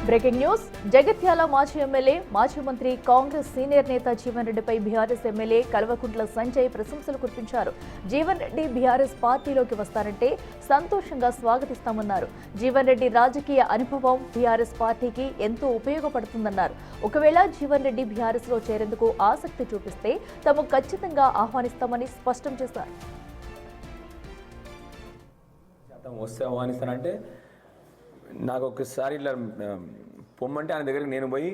Breaking news Jagtial మాజీ MLA మాజీ మంత్రి కాంగ్రెస్ సీనియర్ నేత జీవన్ రెడ్డిపై బీఆర్ఎస్ ఎమ్మెల్యే కల్వకుంట్ల సంజయ్ ప్రశంసలు కురిపించారు. జీవన్ రెడ్డి బీఆర్ఎస్ పార్టీలోకి వస్తారంటే సంతోషంగా స్వాగతిస్తామన్నారు. జీవన్ రెడ్డి రాజకీయ అనుభవం బీఆర్ఎస్ పార్టీకి ఎంతో ఉపయోగపడుతుందన్నారు. ఒకవేళ జీవన్ రెడ్డి బీఆర్ఎస్ లో చేరేందుకు ఆసక్తి చూపిస్తే తాము ఖచ్చితంగా ఆహ్వానిస్తామని స్పష్టం చేశారు. నాకు ఒకసారి ఇట్లా పొమ్మంటే ఆయన దగ్గరికి నేను పోయి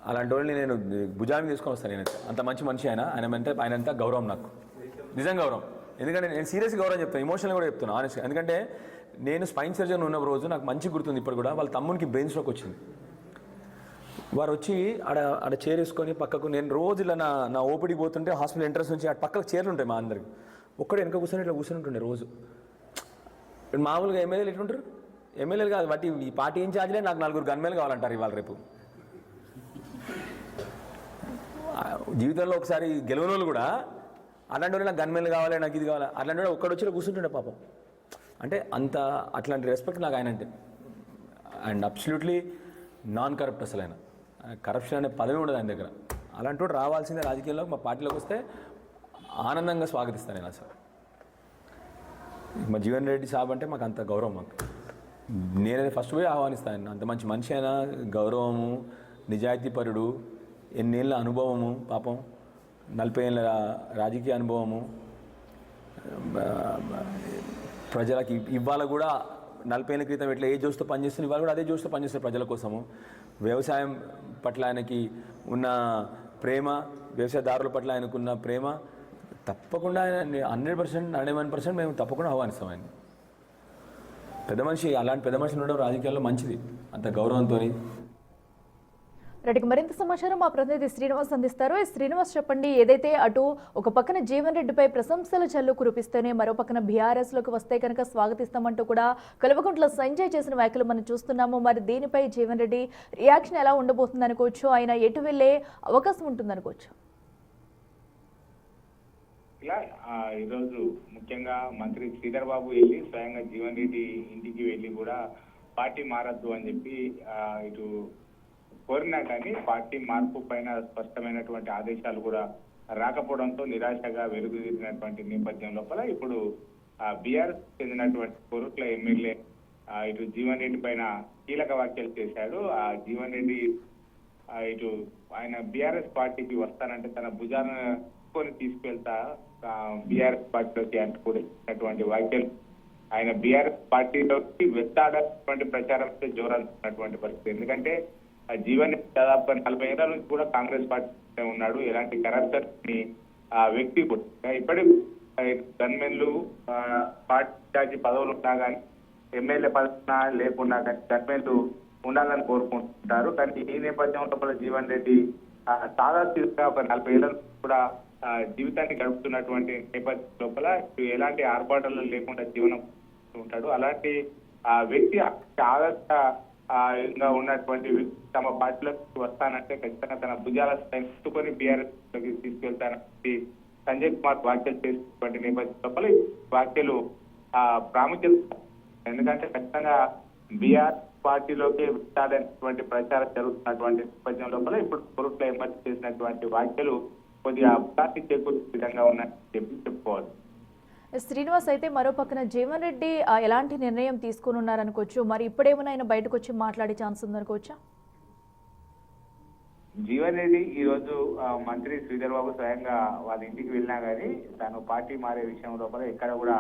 అలాంటి వాళ్ళని నేను భుజాన్ని తీసుకొని వస్తాను. నేను అంత మంచి మనిషి ఆయన అంతా గౌరవం, నాకు నిజంగా గౌరవం. ఎందుకంటే నేను సీరియస్గా గౌరవం చెప్తాను, ఎమోషనల్ కూడా చెప్తాను ఆనెస్ట్గా. ఎందుకంటే నేను స్పైన్ సర్జన్ ఉన్న రోజు నాకు మంచి గుర్తుంది. ఇప్పుడు కూడా వాళ్ళ తమ్మునికి బ్రెయిన్ స్ట్రోక్ వచ్చింది. వారు వచ్చి ఆడ చైర్ వేసుకొని పక్కకు, నేను రోజు ఇలా నా ఓపీడీకి పోతుంటే హాస్పిటల్ ఎంట్రన్స్ నుంచి ఆ పక్కకు చైర్లు ఉంటాయి మా అందరికి. ఒక్కడే వెనక కూర్చొని ఇట్లా కూర్చొని ఉంటుండే రోజు. మామూలుగా ఎమ్మెల్యేలు ఎట్లుంటారు, ఎమ్మెల్యేలు కాదు బట్టి ఈ పార్టీ ఇన్ఛార్జ్లే నాకు 4 గన్మెన్లు కావాలంటారు ఇవాళ రేపు. జీవితంలో ఒకసారి గెలవని వాళ్ళు కూడా అలాంటి వాళ్ళు నాకు గన్మెన్లు కావాలి, నాకు ఇది కావాలి, అట్లాంటి వాడు ఒక్కడు వచ్చి కూర్చుంటుండే పాపం. అంటే అంత అట్లాంటి రెస్పెక్ట్ నాకు ఆయన అంటే. And absolutely non corrupt. అసలు ఆయన కరప్షన్ అనే పదవి ఉండదు ఆయన దగ్గర. అలాంటి వాడు రావాల్సిందే రాజకీయాల్లో. మా పార్టీలోకి వస్తే ఆనందంగా స్వాగతిస్తాను నేను. అసలు మా జీవన్ రెడ్డి సాబ్ అంటే మాకు అంత గౌరవం. మాకు నేనైతే ఫస్ట్ పోయి ఆహ్వానిస్తాను. అంత మంచి మనిషి అయినా, గౌరవము, నిజాయితీపరుడు, ఎన్నేళ్ళ అనుభవము, పాపం 40 ఏళ్ళ రాజకీయ అనుభవము, ప్రజలకి ఇవాళ కూడా 40 ఏళ్ళ క్రితం ఎట్లా ఏ జోస్తో పనిచేస్తుంది, ఇవాళ కూడా అదే జోస్తో పనిచేస్తారు ప్రజల కోసము. వ్యవసాయం పట్ల ఆయనకి ఉన్న ప్రేమ, వ్యవసాయదారుల పట్ల ఆయనకున్న ప్రేమ తప్పకుండా 100%, 91% మేము తప్పకుండా ఆహ్వానిస్తాం ఆయన. పెద్ద మనిషి, అలాంటి పెద్ద మనిషి ఉండడం రాజకీయాల్లో మంచిది, అంత గౌరవంతో. రెడ్డికి మరింత సమాచారం మా ప్రతినిధి శ్రీనివాస్ అందిస్తారు. శ్రీనివాస్ చెప్పండి, ఏదైతే అటు ఒక పక్కన జీవన్ రెడ్డిపై ప్రశంసల జల్లు కురిపిస్తేనే మరో పక్కన బీఆర్ఎస్ లోకి వస్తే కనుక స్వాగతిస్తామంటూ కూడా కల్వకుంట్ల సంజయ్ చేసిన వ్యాఖ్యలు మనం చూస్తున్నాము. మరి దీనిపై జీవన్ రెడ్డి రియాక్షన్ ఎలా ఉండబోతుంది అనుకోవచ్చు? ఆయన ఎటు వెళ్లే అవకాశం ఉంటుంది అనుకోవచ్చు? ఇలా ఈరోజు ముఖ్యంగా మంత్రి శ్రీధర్ బాబు వెళ్ళి స్వయంగా జీవన్ రెడ్డి ఇంటికి వెళ్ళి కూడా పార్టీ మారద్దు అని చెప్పి ఇటు కోరినా కానీ పార్టీ మార్పు పైన స్పష్టమైనటువంటి ఆదేశాలు కూడా రాకపోవడంతో నిరాశగా వెలుగుదిరినటువంటి నేపథ్యం లోపల ఇప్పుడు బీఆర్ఎస్ చెందినటువంటి కోరుట్ల ఎమ్మెల్యే ఇటు జీవన్ రెడ్డి పైన కీలక వ్యాఖ్యలు చేశాడు. ఆ జీవన్ రెడ్డి ఇటు ఆయన బీఆర్ఎస్ పార్టీకి వస్తానంటే తన భుజాన తీసుకెళ్తా బీఆర్ఎస్ పార్టీలోకి అంటే కూడా ఇచ్చినటువంటి వ్యాఖ్యలు ఆయన బీఆర్ఎస్ పార్టీలోకి వెళ్తాడటువంటి ప్రచారంతో జోరంటున్నటువంటి పరిస్థితి. ఎందుకంటే జీవన్ దాదాపు 40 ఏళ్ల నుంచి కూడా కాంగ్రెస్ పార్టీ ఉన్నాడు. ఎలాంటి కరప్షన్ వ్యక్తి కూడా ఇప్పటికీ గన్మెన్లు పార్టీ పదవులు ఉన్నా కానీ, ఎమ్మెల్యే పదవి లేకున్నా కానీ గన్మెన్లు ఉండాలని కోరుకుంటుంటారు. కానీ ఈ నేపథ్యంలో జీవన్ రెడ్డి సాదాసీగా ఒక 40 ఏళ్ల కూడా జీవితాన్ని గడుపుతున్నటువంటి నేపథ్యం లోపల ఎలాంటి ఆర్భాటాలు లేకుండా జీవనం ఉంటాడు. అలాంటి వ్యక్తి ఆదర్శంగా ఉన్నటువంటి వ్యక్తి తమ పార్టీలోకి వస్తానంటే ఖచ్చితంగా తన భుజాల ఎత్తుకొని బీఆర్ఎస్ లోకి తీసుకెళ్తానని సంజయ్ కుమార్ వ్యాఖ్యలు చేసినటువంటి నేపథ్యం లోపల వ్యాఖ్యలు ప్రాముఖ్యత. ఎందుకంటే ఖచ్చితంగా బీఆర్ పార్టీలోకి వెళ్తాడనేటువంటి ప్రచారం జరుగుతున్నటువంటి నేపథ్యం లోపల ఇప్పుడు కోరుట్ల ఎమ్మెల్యే చేసినటువంటి వ్యాఖ్యలు కొద్దిగా అభ్యాసి చేకూర్చే విధంగా ఉన్నాయని చెప్పి చెప్పుకోవాలి. శ్రీనివాస్, అయితే మరో పక్కన జీవన్ రెడ్డి ఎలాంటి నిర్ణయం తీసుకుని ఉన్నారనుకోవచ్చు? మరి ఇప్పుడేమైనా ఆయన బయటకు వచ్చి మాట్లాడే ఛాన్స్ ఉందనుకోవచ్చా? జీవన్ రెడ్డి ఈ రోజు మంత్రి శ్రీధర్ బాబు స్వయంగా వాళ్ళ ఇంటికి వెళ్ళినా కానీ తాను పార్టీ మారే విషయం లోపల ఎక్కడ కూడా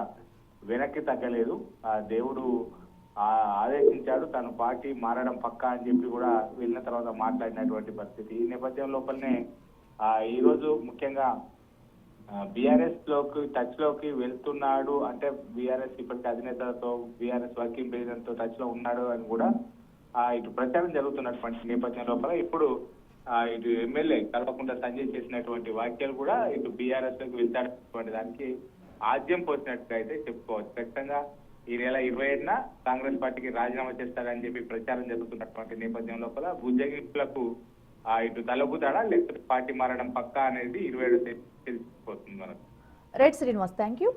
వెనక్కి తగ్గలేదు. దేవుడు ఆదేశించాడు, తను పార్టీ మారడం పక్కా అని చెప్పి కూడా వెళ్ళిన తర్వాత మాట్లాడినటువంటి పరిస్థితి. ఈ నేపథ్యం లోపలనే ఈ రోజు ముఖ్యంగా బీఆర్ఎస్ టచ్ లోకి వెళ్తున్నాడు అంటే బీఆర్ఎస్ ఇప్పటికీ అధినేతలతో, బీఆర్ఎస్ వర్కింగ్ ప్రెసిడెంట్ తో టచ్ లో ఉన్నాడు అని కూడా ఇటు ప్రచారం జరుగుతున్నటువంటి నేపథ్యం లోపల ఇప్పుడు ఇటు ఎమ్మెల్యే కల్వకుంట్ల సంజయ్ చేసినటువంటి వ్యాఖ్యలు కూడా ఇటు బీఆర్ఎస్ లోకి వెళ్తాడనేటువంటి దానికి ఆద్యం పోసినట్టుగా అయితే చెప్పుకోవచ్చు. ఖచ్చితంగా ఈ నెల 27న కాంగ్రెస్ పార్టీకి రాజీనామా చేస్తాడని చెప్పి ప్రచారం జరుగుతున్నటువంటి నేపథ్యం లోపల బుజ్జగింపులకు ఇటు తలపుతాడా లేకపోతే పార్టీ మారడం పక్కా అనేది 27 తెలిసిపోతుంది మనకు. Right Srinivas, thank you.